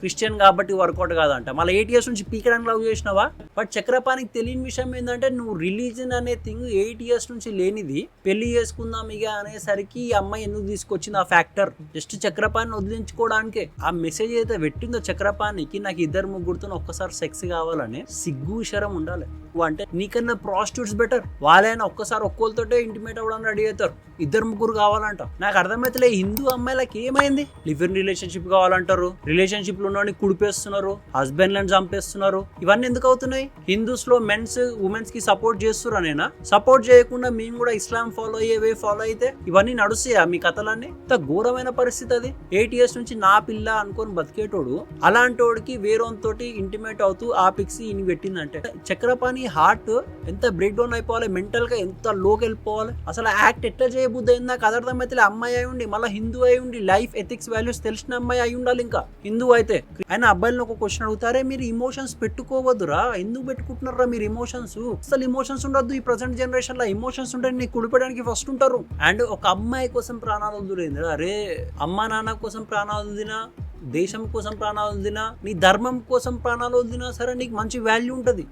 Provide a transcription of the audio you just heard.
Christian కాబట్టి work out కాదంట. మళ్ళీ 8 years నుంచి పీకడానికి లవ్ చేసినావా? బట్ చక్రపాణికి తెలియని విషయం ఏంటంటే నువ్వు రిలీజన్ అనే థింగ్ 8 years నుంచి లేనిది పెళ్లి చేసుకుందాం ఇక అనేసరికి ఈ అమ్మాయి ఎందుకు తీసుకొచ్చింది ఆ ఫ్యాక్టర్? జస్ట్ చక్రపాణిని వదిలించుకోవడానికే. ఆ మెసేజ్ అయితే పెట్టిందో చక్రపాణికి, నాకు 2-3 ఒక్కసారి సెక్స్ కావాలని సిగ్గు శరం ఉండాలి. అంటే నీకన్నా ప్రాస్టిట్యూట్స్ బెటర్. వాళ్ళైనా ఒక్కసారి ఒక్కోళ్ళతోటే ఇంటిమేట్ అవ్వడానికి రెడీ అవుతారు. 2-3 కావాలంట. నాకు అర్థమైతే హిందూ అమ్మాయిలకి ఏమైంది? లివ్ ఇన్ రిలేషన్షిప్ కావాలంటారు, రిలేషన్షిప్ లో ఉన్నవాడిని కుడిపేస్తున్నారు, హస్బెండ్లను చంపేస్తున్నారు. ఇవన్నీ ఎందుకు అవుతున్నాయి? హిందూస్ లో మెన్స్ ఉమెన్స్ కి సపోర్ట్ చేస్తున్నారు అనేనా? సపోర్ట్ చేయకుండా మేము కూడా ఇస్లాం ఫాలో అయ్యే వే ఫాలో అయితే ఇవన్నీ నడుస్తాయా మీ కథలన్నీ? ఇంత ఘోరమైన పరిస్థితి అది. 8 years నుంచి నా పిల్ల అనుకొని బతికేటోడు అలాంటోడికి వేరేతోటి ఇంటిమేట్ అవుతూ ఆ పిక్స్ ఇన్ని పెట్టిందంటే చక్రపాణి హార్ట్ ఎంత బ్రేక్ డౌన్ అయిపోవాలి, మెంటల్ గా ఎంత లోకి వెళ్ళిపోవాలి. అసలు యాక్ట్ ఎట్లా చేయబుద్ది అయింది నాకు అది అర్థమైతే. అమ్మాయి అయి ఉండి మళ్ళీ హిందూ అయి ఉండి లైఫ్ ఎథిక్స్ వాల్యూస్ తెలిసిన అమ్మాయి అయి ఉండాలి. ఇంకా హిందూ అయితే ఆయన అబ్బాయిలను ఒక క్వశ్చన్ అడుగుతారే, మీరు ఇమోషన్స్ పెట్టుకోవద్దురా, ఎందుకు పెట్టుకుంటున్నారా మీరు ఇమోషన్స్? అసలు ఇమోషన్స్ ఉండొద్దు ఈ ప్రజెంట్ జనరేషన్ లో. ఇమోషన్స్ ఉంటే నీకు కుడిపడానికి ఫస్ట్ ఉంటారు. అండ్ ఒక అమ్మాయి కోసం ప్రాణాలు వదిలేదు. అరే అమ్మా నాన్న కోసం ప్రాణాలు వదిలినా, దేశం కోసం ప్రాణాలు వదిలినా, నీ ధర్మం కోసం ప్రాణాలు వదిలినా సరే నీకు మంచి వాల్యూ ఉంటుంది.